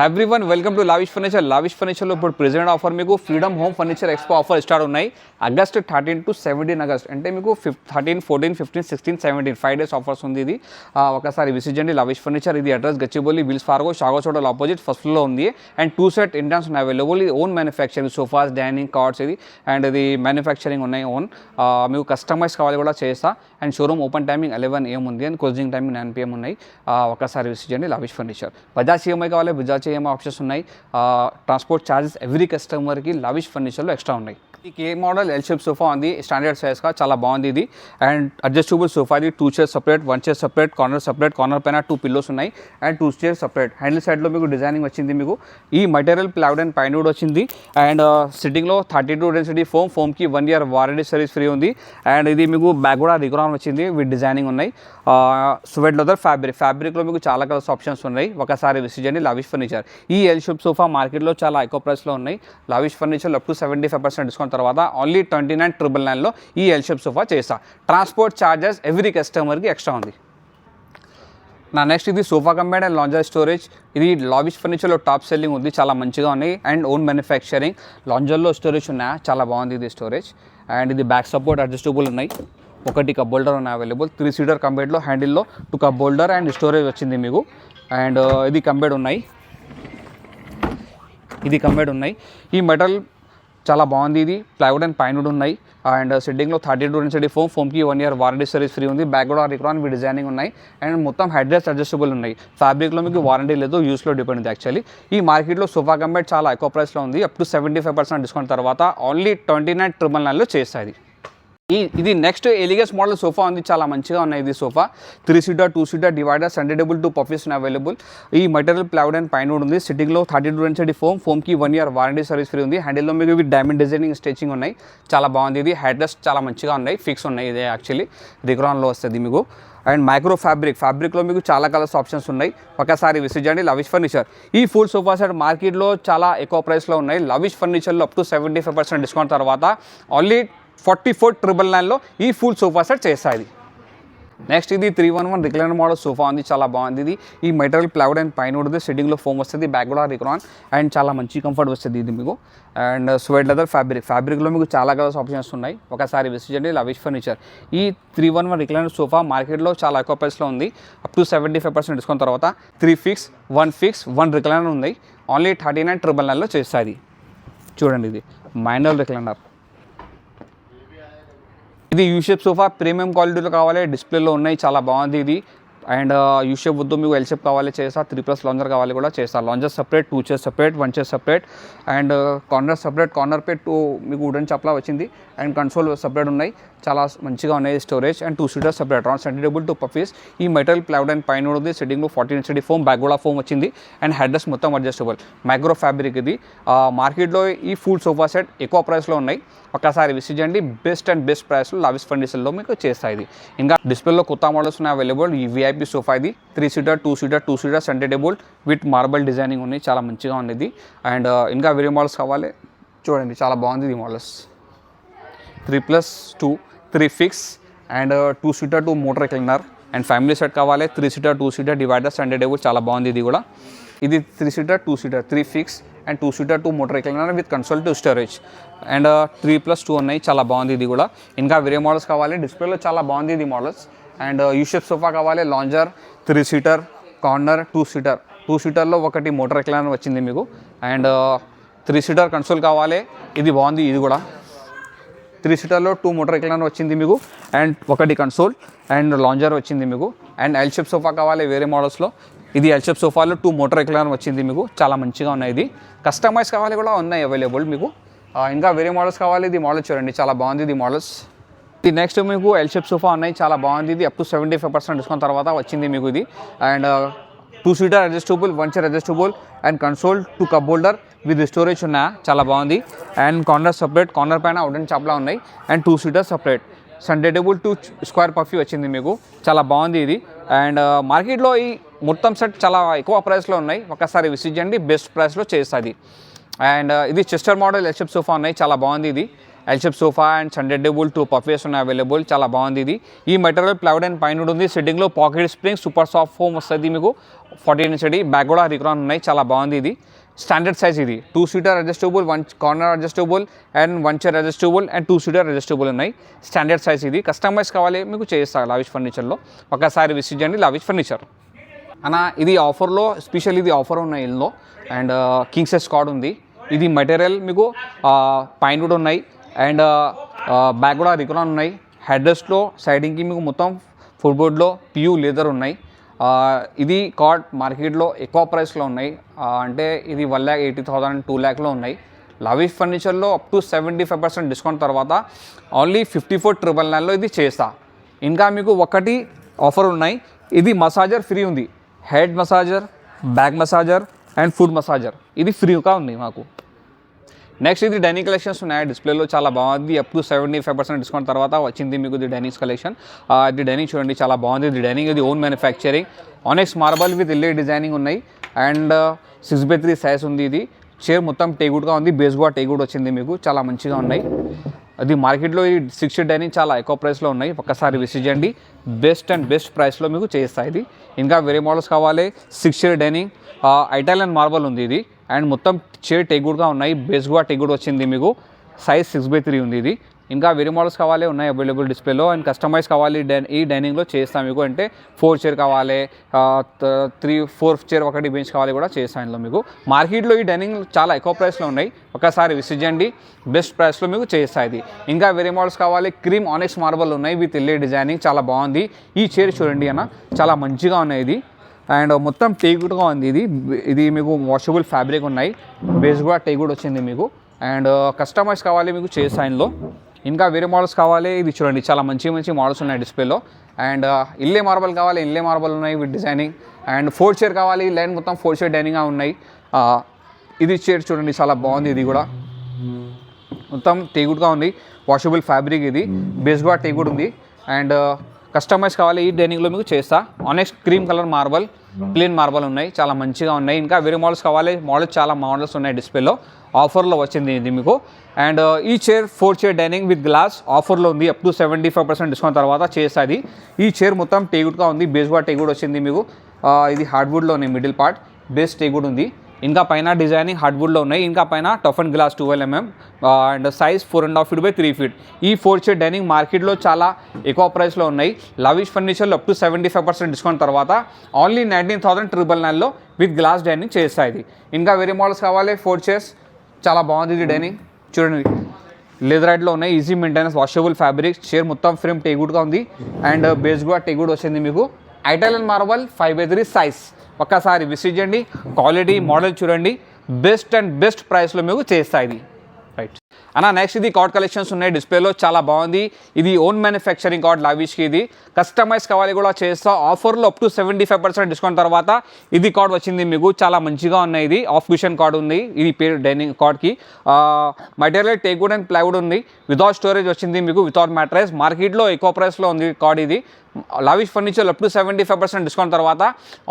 Everyone welcome to lavish furniture. Lavish ఫర్నిచర్లో ఇప్పుడు present offer మీకు freedom home furniture expo offer start ఉన్నాయి. August 13 to 17 August అంటే మీకు 13, 14, 15, 16, 17 5 days ఆఫర్స్ ఉంది. ఇది ఒకసారి విజిట్ చేయండి లావిష్ ఫర్నిచర్. ఇది అడ్రస్ గచ్చిబౌలి, విల్స్ ఫార్గో, షాగోస్ హోటల్ ఆపోజిట్ ఫస్ట్ ఫ్లోర్లో ఉంది. అండ్ 2 set ఇంటర్న్స్ ఉన్నాయి అవైలబుల్. ఇది own manufacturing sofas, dining cots ఇది అండ్ ఇది మ్యానుఫ్యాక్చరింగ్ ఉన్నాయి ఓన్. మీకు కస్టమైజ్ కావాలి కూడా చేస్తా. And showroom open timing 11 AM ఉంది అండ్ క్లోజింగ్ టైమింగ్ 9 PM ఉన్నాయి. ఒకసారి విజిట్ చేయండి లావిష్ ఫర్నిచర్. బజాజ్ ఈఎంఐ కావాలి, బజాజ్ ఈఎంఐ ఆప్షన్స్ ఉన్నాయి. ట్రాన్స్పోర్ట్ ఛార్జెస్ ఎవ్రీ కస్టమర్కి లావిష్ ఫర్నిచర్లో ఎక్స్ట్రా ఉన్నాయి. ఈ కే మోడల్ ఎల్ షేప్ సోఫా ఉంది, స్టాండర్డ్ సైజ్గా చాలా బాగుంది ఇది. అండ్ అడ్జస్టబుల్ సోఫా ఇది 2 chairs separate, 1 chair separate, corner పైన 2 pillows ఉన్నాయి అండ్ 2 chairs సపరేట్. హ్యాండిల్ సైడ్లో మీకు డిజైనింగ్ వచ్చింది. మీకు ఈ మెటీరియల్ ప్లైవుడ్ అండ్ పైన్వుడ్ వచ్చింది. అండ్ సిట్టింగ్లో 32 డెన్సిటీ ఫోమ్కి 1 year వారంటీ సర్వీస్ ఫ్రీ ఉంది. అండ్ ఇది మీకు బ్యాక్ కూడా రిగ్రాన్ వచ్చింది విత్ డిజైనింగ్ ఉన్నాయి. స్వెట్ లెదర్ ఫ్యాబ్రిక్లో మీకు చాలా కలర్స్ ఆప్షన్స్ ఉన్నాయి. ఒకసారి విజిట్ చేయండి లావిష్ ఫర్నిచర్. ఈ ఎల్ షేప్ సోఫా మార్కెట్లో చాలా ఎక్కువ ప్రైస్లో ఉన్నాయి. Lavish furniture up to 75% discount తర్వాత ఓన్లీ 29,999లో ఈ ఎల్ షేప్ సోఫా చేస్తా. ట్రాన్స్పోర్ట్ ఛార్జెస్ ఎవ్రీ కస్టమర్కి ఎక్స్ట్రా ఉంది. నెక్స్ట్ ఇది sofa combine and lounger storage. ఇది లావిష్ ఫర్నిచర్లో టాప్ సెల్లింగ్ ఉంది, చాలా మంచిగా ఉన్నాయి. అండ్ ఓన్ మ్యానుఫ్యాక్చరింగ్ లాంజర్లో స్టోరేజ్ ఉన్నాయా, చాలా బాగుంది ఇది స్టోరేజ్. అండ్ ఇది బ్యాక్ సపోర్ట్ అడ్జస్టబుల్ ఉన్నాయి. ఒకటి కప్ హోల్డర్ ఉన్నాయి available. 3 seater కంబైడ్లో హ్యాండిల్లో 2 cup holder and storage వచ్చింది మీకు. అండ్ ఇది కంబైడ్ ఉన్నాయి, ఈ మెటల్ చాలా బాగుంది. ఇది ప్లైవుడ్ అండ్ పైన్వుడ్ ఉన్నాయి. అండ్ సిట్టింగ్లో 32 డెన్సిటీ ఫోమ్కి 1 year వారంటీ సర్వీస్ ఫ్రీ ఉంది. బ్యాక్ కూడా రిక్రాన్ విత్ డిజైనింగ్ ఉన్నాయి. అండ్ మొత్తం హెడ్ రెస్ట్ అడ్జస్టబుల్ ఉన్నాయి. ఫ్యాబ్రిక్లో మీకు వారంటీ లేదు, యూస్లో డిపెండ్ ఉంది యాక్చువల్లీ. ఈ మార్కెట్లో సోఫా కంబైడ్ చాలా ఎక్కువ ప్రైస్లో ఉంది. అప్ టు 75% డిస్కౌంట్ తర్వాత ఓన్లీ 29,999లో చేస్తుంది. ఇది నెక్స్ట్ ఎలిగస్ మోడల్ సోఫా ఉంది, చాలా మంచిగా ఉన్నాయి. ఇది sofa 3 seater 2 seater divider, centre table 2 puffies available. ఈ మెటీరియల్ ప్లైవుడ్ అండ్ పైన్వుడ్ ఉంది. సిట్టింగ్లో 32 డెన్సిటీ ఫోమ్కి 1 year వారంటీ సర్వీస్ ఫ్రీ ఉంది. హ్యాండిల్లో మీకు ఇవి డైమండ్ డిజైనింగ్ స్టిచ్చింగ్ ఉన్నాయి, చాలా బాగుంది. ఇది హెడ్ రెస్ట్ చాలా మంచిగా ఉన్నాయి, ఫిక్స్ ఉన్నాయి. ఇది యాక్చువల్లీ రిగ్రాన్లో వస్తుంది మీకు. అండ్ మైక్రో ఫ్యాబ్రిక్లో మీకు చాలా కలర్స్ ఆప్షన్స్ ఉన్నాయి. ఒకసారి విజిట్ చేయండి లావిష్ ఫర్నిచర్. ఈ ఫుల్ సోఫా సెట్ మార్కెట్లో చాలా ఎక్కువ ప్రైస్లో ఉన్నాయి. లావిష్ ఫర్నిచర్లో అప్ టు 75% డిస్కౌంట్ తర్వాత ఓన్లీ 44,999లో ఈ ఫుల్ సోఫా సెట్ చేస్తుంది. నెక్స్ట్ ఇది 311 రిక్లైనర్ మోడల్ సోఫా ఉంది, చాలా బాగుంది. ఇది ఈ మెటీరియల్ ప్లైవుడ్ అండ్ పైన్వుడ్, సిట్టింగ్లో ఫోమ్ వస్తుంది, బ్యాక్ కూడా రిక్రాన్ అండ్ చాలా మంచి కంఫర్ట్ వస్తుంది ఇది మీకు. అండ్ స్వెట్ లెదర్ ఫ్యాబ్రిక్లో మీకు చాలా కలర్స్ ఆప్షన్స్ ఉన్నాయి. ఒకసారి విజిట్ చేయండి లావిష్ ఫర్నిచర్. ఈ 311 రిక్లైనర్ సోఫా మార్కెట్లో చాలా ఎక్కువ ప్రైస్లో ఉంది. అప్ టు 75% డిస్కౌంట్ తర్వాత 3 fix, 1 fix, 1 రిక్లైనర్ ఉంది. ఓన్లీ 39,999లో చేస్తుంది. చూడండి ఇది మైనర్ రిక్లైనర్. ఇది యూ షేప్ సోఫా ప్రీమియం క్వాలిటీలో కావాలి, డిస్ప్లేలో ఉన్నాయి, చాలా బాగుంది ఇది. అండ్ యూ షేప్ వద్దు మీకు ఎల్ షేప్ కావాలి చేస్తా. 3+ లాంజర్ కావాలి కూడా చేస్తా. Lounger separate, 2 chairs separate, 1 chair separate and corner separate. Corner pay 2 మీకు వుడెన్ చప్లా వచ్చింది అండ్ కన్సోల్ సపరేట్ ఉన్నాయి, చాలా మంచిగా ఉన్నాయి storage. And 2 seater separate, around centre table 2 puffies. ఈ మెటీరియల్ ప్లైవుడ్ అండ్ పైన్వుడ్ ఉంది. సిట్టింగ్లో 40 డెన్సిటీ ఫోమ్, బ్యాక్ కూడా ఫోమ్ వచ్చింది. అండ్ హెడ్ రెస్ట్ మొత్తం అడ్జస్టబుల్ మైక్రో ఫ్యాబ్రిక్. ఇది మార్కెట్లో ఈ ఫుల్ సోఫా సెట్ ఎక్కువ ప్రైస్లో ఉన్నాయి. ఒకసారి విజిట్ చేయండి. బెస్ట్ ప్రైస్లో లావిష్ ఫర్నిచర్లో మీకు చేస్తాయి. ఇంకా డిస్ప్లేలో కొత్త మోడల్స్ ఉన్నాయి అవైలబుల్. ఈ VIP సోఫా ఇది 3 seater 2 seater centre table with marble designing ఉన్నాయి, చాలా మంచిగా ఉంది. అండ్ ఇంకా వేరే మోడల్స్ కావాలి చూడండి, చాలా బాగుంది ఈ models. 3+2 3 fix and 2 seater 2 motor recliner. And family set కావాలి 3 seater 2 seater డివైడర్ సండేటేబుల్, చాలా బాగుంది ఇది కూడా. ఇది 3 seater 2 seater 3 fix and 2 seater 2 motor recliner with console 2 storage. And 3+2 ఉన్నాయి, చాలా బాగుంది ఇది కూడా. ఇంకా వేరే మోడల్స్ కావాలి, డిస్ప్లేలో చాలా బాగుంది ఇది models. And U shape sofa కావాలి, లాంజర్ 3 seater, కార్నర్ 2 seater. 2 seaterలో ఒకటి మోటార్ రిక్లైనర్ వచ్చింది మీకు. అండ్ 3 seater కన్సోల్ కావాలి, ఇది బాగుంది ఇది కూడా. 3 seaterలో 2 మోటార్ రిక్లైనర్ వచ్చింది మీకు అండ్ ఒకటి కన్సోల్ అండ్ లాంజర్ వచ్చింది మీకు. అండ్ ఎల్ షేప్ సోఫా కావాలి వేరే మోడల్స్లో. ఇది ఎల్ షేప్ సోఫాలో 2 మోటార్ రిక్లైనర్ వచ్చింది మీకు, చాలా మంచిగా ఉన్నాయి. ఇది కస్టమైజ్ కావాలి కూడా ఉన్నాయి అవైలబుల్ మీకు. ఇంకా వేరే మోడల్స్ కావాలి, ఇది మోడల్ చూడండి, చాలా బాగుంది ఇది మోడల్స్. ఇది నెక్స్ట్ మీకు ఎల్ షేప్ సోఫా ఉన్నాయి, చాలా బాగుంది. ఇది అప్ టు 75% డిస్కౌంట్ తర్వాత వచ్చింది మీకు ఇది. And 2 seater adjustable, 1 chair adjustable and console 2 cup holder with storage ఉన్నాయా, చాలా బాగుంది. అండ్ కార్నర్ సపరేట్, కార్నర్ పైన వుడెన్ చాప్లా ఉన్నాయి. And 2 seater separate, centre table 2 square puffy వచ్చింది మీకు, చాలా బాగుంది ఇది. అండ్ మార్కెట్లో ఈ మొత్తం సెట్ చాలా ఎక్కువ ప్రైస్లో ఉన్నాయి. ఒకసారి విజిట్ చేయండి, బెస్ట్ ప్రైస్లో చేస్తుంది. అండ్ ఇది Chester model L shape sofa ఉన్నాయి, చాలా బాగుంది ఇది. L shape sofa and Sunday table 2 పఫేస్ ఉన్నాయి అవైలబుల్, చాలా బాగుంది ఇది. ఈ మెటీరియల్ ప్లైవుడ్ అండ్ పైన ఉంది. సిట్టింగ్లో pocket spring super soft foam వస్తుంది మీకు 14 ఇంచ్. బ్యాక్ కూడా రిక్రాన్ ఉన్నాయి, చాలా బాగుంది ఇది. స్టాండర్డ్ సైజ్ ఇది 2 seater adjustable, 1 corner adjustable and 1 chair adjustable and 2 seater adjustable ఉన్నాయి. స్టాండర్డ్ సైజ్ ఇది. కస్టమైజ్ కావాలి మీకు చేస్తారు లావిష్ ఫర్నిచర్లో. ఒకసారి విజిట్ చేయండి లావిష్ ఫర్నిచర్ అన్న. ఇది ఆఫర్లో స్పెషల్, ఇది ఆఫర్ ఉన్నాయి ఇందులో. అండ్ కింగ్ సైజ్ కార్డ్ ఉంది. ఇది మెటీరియల్ మీకు పైన కూడా ఉన్నాయి అండ్ బ్యాక్ కూడా రిక్రాన్ ఉన్నాయి. హెడ్ రెస్ట్లో సైడింగ్కి మీకు మొత్తం ఫుట్ బోర్డ్లో పియూ లెదర్ ఉన్నాయి. ఇది కార్డ్ మార్కెట్లో ఎక్కువ ప్రైస్లో ఉన్నాయి, అంటే ఇది 1,80,000 2 lakhలో ఉన్నాయి. లావిష్ ఫర్నిచర్లో అప్ టు 75% డిస్కౌంట్ తర్వాత ఓన్లీ 54,999లో ఇది చేస్తా. ఇంకా మీకు ఒకటి ఆఫర్ ఉన్నాయి, ఇది మసాజర్ ఫ్రీ ఉంది. Head massager, back massager and food massager ఇది ఫ్రీగా ఉంది మాకు. నెక్స్ట్ ఇది డైనింగ్ కలెక్షన్స్ ఉన్నాయి డిస్ప్లేలో, చాలా బాగుంది. అప్ టు 75% డిస్కౌంట్ తర్వాత వచ్చింది మీకు ఇది డైనింగ్స్ కలెక్షన్. ఇది డైనింగ్ చూడండి, చాలా బాగుంది. ఇది డైనింగ్ ఇది own manufacturing, onyx marble with ఎల్ఏ డిజైనింగ్ ఉన్నాయి అండ్ 6x3 సైజ్ ఉంది. ఇది చైర్ మొత్తం టేగుడ్గా ఉంది, బేస్ కూడా టేగుడ్ వచ్చింది మీకు, చాలా మంచిగా ఉన్నాయి. అది మార్కెట్లో ఈ 6 డైనింగ్ చాలా ఎక్కువ ప్రైస్లో ఉన్నాయి, ఒక్కసారి విజిట్ చేయండి. బెస్ట్ ప్రైస్లో మీకు చేస్తాయి ఇది. ఇంకా వేరే మోడల్స్ కావాలి. 6 డైనింగ్ ఇటాలియన్ మార్బల్ ఉంది ఇది అండ్ మొత్తం చైర్ టేగుడ్గా ఉన్నాయి, బేస్ కూడా టేగుడ్ వచ్చింది మీకు. సైజ్ 6x3 ఉంది ఇది. ఇంకా వేరే మోడల్స్ కావాలి ఉన్నాయి అవైలబుల్ డిస్ప్లేలో. అండ్ కస్టమైజ్ కావాలి ఈ డైనింగ్లో చేస్తాం మీకు, అంటే 4 చైర్ కావాలి, 4 చైర్ ఒకటి బెంచ్ కావాలి కూడా చేస్తాం ఇందులో మీకు. మార్కెట్లో ఈ డైనింగ్ చాలా ఎక్కువ ప్రైస్లో ఉన్నాయి, ఒకసారి విజిట్ చేయండి. బెస్ట్ ప్రైస్లో మీకు చేస్తాయి ఇది. ఇంకా వేరే మోడల్స్ కావాలి. క్రీమ్ ఆనెక్స్ మార్బల్ ఉన్నాయి విత్ ఎల్ఏ డిజైనింగ్, చాలా బాగుంది. ఈ చైర్ చూడండి అన్న, చాలా మంచిగా ఉన్నాయి ఇది అండ్ మొత్తం టేగుడ్గా ఉంది ఇది. ఇది మీకు వాషబుల్ ఫ్యాబ్రిక్ ఉన్నాయి, బేస్ కూడా టేగుడ్ వచ్చింది మీకు. అండ్ కస్టమైజ్ కావాలి మీకు చేస్తాం ఇందులో. ఇంకా వేరే మోడల్స్ కావాలి. ఇది చూడండి, చాలా మంచి మోడల్స్ ఉన్నాయి డిస్ప్లేలో. అండ్ ఇల్లే మార్బల్ కావాలి, ఇల్లే మార్బల్ ఉన్నాయి విత్ డిజైనింగ్. అండ్ 4 చైర్ కావాలి, లైన్ మొత్తం 4 చైర్ డైనింగ్గా ఉన్నాయి. ఇది చైర్ చూడండి, చాలా బాగుంది. ఇది కూడా మొత్తం టేగుడ్గా ఉంది, వాషబుల్ ఫ్యాబ్రిక్ ఇది, బేస్ కూడా టేగుడ్ ఉంది. అండ్ కస్టమైజ్ కావాలి ఈ డైనింగ్లో మీకు చేస్తా. Onyx cream colour marble, plain marble ఉన్నాయి, చాలా మంచిగా ఉన్నాయి. ఇంకా వేరే మోడల్స్ కావాలి, చాలా మోడల్స్ ఉన్నాయి డిస్ప్లేలో. ఆఫర్లో వచ్చింది ఇది మీకు. అండ్ ఈ chair 4 chair dining with glass ఆఫర్లో ఉంది, అప్ టు 75% డిస్కౌంట్ తర్వాత చేస్తుంది. ఈ చైర్ మొత్తం టేగుడ్గా ఉంది, బేస్ కూడా టేగుడ్ వచ్చింది మీకు. ఇది హార్డ్వుడ్లో ఉంది, మిడిల్ పార్ట్ బేస్ టేగుడ్ ఉంది. ఇంకా పైన డిజైనింగ్ హార్డ్వుడ్లో ఉన్నాయి. ఇంకా పైన tough and glass 12 mm and size 4.5 feet by 3 feet. ఈ 4 చైర్ డైనింగ్ మార్కెట్లో చాలా ఎక్కువ ప్రైస్లో ఉన్నాయి. లావిష్ ఫర్నిచర్లో అప్ టు 75% డిస్కౌంట్ తర్వాత ఓన్లీ 19,999లో విత్ గ్లాస్ డైనింగ్ చేస్తాయి ఇది. ఇంకా వేరే మోడల్స్ కావాలి. 4 చైర్స్ చాలా బాగుంది ఇది డైనింగ్ చూడండి, లెదర్ రైడ్లో ఉన్నాయి, easy maintenance, washable fabric. Chair మొత్తం ఫ్రేమ్ టేగుడ్గా ఉంది అండ్ బేస్ కూడా టేగుడ్ వచ్చింది మీకు. Italian marble 5x3 size. ఒక్కసారి విజిట్ చేయండి, క్వాలిటీ మోడల్ చూడండి, బెస్ట్ ప్రైస్లో మీకు చేస్తాయి ఇది. రైట్ అన్న. నెక్స్ట్ ఇది కార్డ్ కలెక్షన్స్ ఉన్నాయి డిస్ప్లేలో, చాలా బాగుంది. ఇది ఓన్ మ్యానుఫ్యాక్చరింగ్ కార్డ్ లావిష్కి. ఇది కస్టమైజ్ కావాలి కూడా చేస్తా. ఆఫర్లో అప్ టు 75% డిస్కౌంట్ తర్వాత ఇది కార్డ్ వచ్చింది మీకు, చాలా మంచిగా ఉన్నాయి. ఇది ఆఫ్ కుషన్ కార్డ్ ఉంది, ఇది పేరు డైనింగ్ కార్డ్కి. మెటీరియల్ టేక్వుడ్ అండ్ ప్లైవుడ్ ఉంది, వితౌట్ స్టోరేజ్ వచ్చింది మీకు, వితౌట్ మ్యాట్రెస్. మార్కెట్లో ఎక్కువ ప్రైస్లో ఉంది కార్డ్ ఇది. Lavish furniture up to 75% discount తర్వాత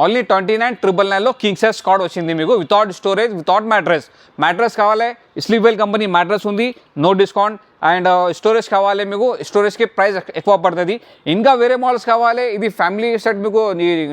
ఓన్లీ 29,999లో కింగ్ సైజ్ కార్డ్ వచ్చింది మీకు, వితౌట్ స్టోరేజ్, వితౌట్ మ్యాట్రెస్ కావాలి. స్లీప్ వెల్ కంపెనీ మ్యాట్రెస్ ఉంది, నో డిస్కౌంట్. అండ్ స్టోరేజ్ కావాలి మీకు, స్టోరేజ్కి ప్రైస్ ఎక్కువ పడుతుంది. ఇంకా వేరే మోడల్స్ కావాలి. ఇది ఫ్యామిలీ సెట్ మీకు,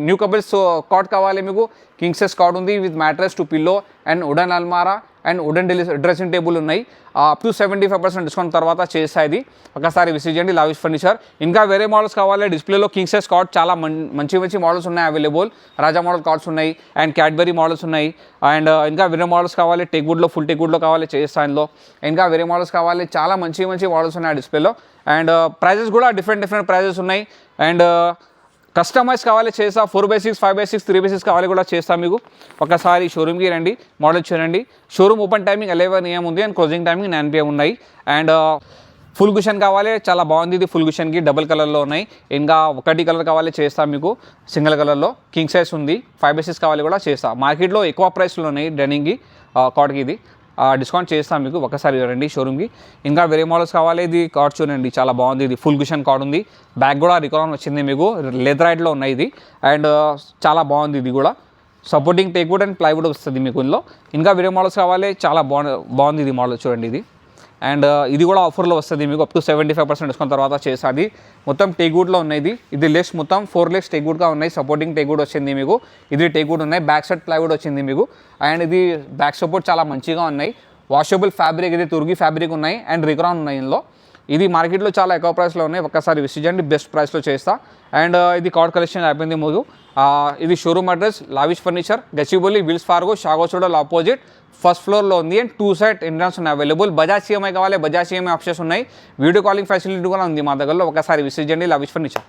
న్యూ కపుల్స్ కార్డ్ కావాలి మీకు. కింగ్ సైజ్ కార్డ్ ఉంది with mattress, 2 pillow and wooden అల్మారా అండ్ వుడెన్ డ్రెస్సింగ్ టేబుల్ ఉన్నాయి. అప్ టు 75% డిస్కౌంట్ తర్వాత చేస్తాయి ఇది. ఒకసారి విజిట్ చేయండి లావిష్ ఫర్నిచర్. ఇంకా వేరే మోడల్స్ కావాలి డిస్ప్లేలో. కింగ్ సైజ్ కార్డ్ చాలా మంచి మోడల్స్ ఉన్నాయి అవైలబుల్. రాజా మోడల్ కార్డ్స్ ఉన్నాయి అండ్ క్యాడ్బరీ మోడల్స్ ఉన్నాయి. అండ్ ఇంకా వేరే మోడల్స్ కావాలి, టేక్వుడ్లో, ఫుల్ టేక్వుడ్లో కావాలి చేస్తాను ఇందులో. ఇంకా వేరే మోడల్స్ కావాలి, చాలా మంచి మోడల్స్ ఉన్నాయి డిస్ప్లేలో. అండ్ ప్రైజెస్ కూడా డిఫరెంట్ ప్రైజెస్ ఉన్నాయి. అండ్ కస్టమైజ్ కావాలి చేస్తా. 4x6, 5x6, 3x6 కావాలి కూడా చేస్తా మీకు. ఒకసారి షోరూమ్కి రండి, మోడల్ చూడండి. షోరూమ్ ఓపెన్ టైమింగ్ 11 AM ఉంది అండ్ క్లోజింగ్ టైమింగ్ 9 PM ఉన్నాయి. అండ్ ఫుల్ కుషన్ కావాలి, చాలా బాగుంది ఇది. ఫుల్ కుషన్కి డబుల్ కలర్లో ఉన్నాయి. ఇంకా ఒకటి కలర్ కావాలి చేస్తా మీకు, సింగిల్ కలర్లో. కింగ్ సైజ్ ఉంది, 5x6 కావాలి కూడా చేస్తా. మార్కెట్లో ఎక్కువ ప్రైస్లో ఉన్నాయి డైనింగ్కి, కార్డ్కి ఇది. డిస్కౌంట్ చేస్తాం మీకు, ఒకసారి రండి షోరూమ్కి. ఇంకా వేరే మోడల్స్ కావాలి. ఇది కార్డ్ చూడండి, చాలా బాగుంది. ఇది ఫుల్ కుషన్ కార్డ్ ఉంది, బ్యాక్ కూడా రికార్డ్ వచ్చింది మీకు, లెదర్ రైడ్లో ఉన్నాయి ఇది. అండ్ చాలా బాగుంది ఇది కూడా. సపోర్టింగ్ టేక్వుడ్ అండ్ ప్లైవుడ్ వస్తుంది మీకు ఇందులో. ఇంకా వేరే మోడల్స్ కావాలి, చాలా బాగుంది ఇది మోడల్ చూడండి. ఇది అండ్ ఇది కూడా ఆఫర్లో వస్తుంది మీకు అప్ టు 75% డిస్కౌంట్ తర్వాత చేస్తుంది. మొత్తం టేక్వుడ్లో ఉన్నాయి. ఇది లెగ్స్ మొత్తం 4 లెగ్స్ టేక్వుడ్గా ఉన్నాయి. సపోర్టింగ్ టేక్వుడ్ వచ్చింది మీకు. ఇది టేక్వుడ్ ఉన్నాయి. బ్యాక్ సైడ్ ప్లైవుడ్ వచ్చింది మీకు. అండ్ ఇది బ్యాక్ సపోర్ట్ చాలా మంచిగా ఉన్నాయి. వాషబుల్ ఫ్యాబ్రిక్, ఇది తుర్గి ఫ్యాబ్రిక్ ఉన్నాయి అండ్ రిక్రాన్ ఉన్నాయి ఇందులో. ఇది మార్కెట్లో చాలా ఎక్కువ ప్రైస్లో ఉన్నాయి. ఒక్కసారి విజిట్ చేయండి, బెస్ట్ ప్రైస్లో చేస్తా. అండ్ ఇది కార్డ్ కలెక్షన్ అయిపోయింది ముందు. ఇది showroom address lavish furniture, Gachibowli, Wells Fargo, షాగోచూడల్ ఆపోజిట్ ఫస్ట్ ఫ్లోర్లో ఉంది. అండ్ 2 సైడ్ ఎంట్రన్స్ ఉన్నాయి అవైలబుల్. బజాజ్ ఈఎంఐ కావాలి, బజాజ్ ఈఎంఐ ఆప్షన్స్ ఉన్నాయి. వీడియో కాలింగ్ ఫెసిలిటీ కూడా ఉంది మా దగ్గరలో. ఒకసారి విజిట్ చేయండి లావిష్ ఫర్నిచర్.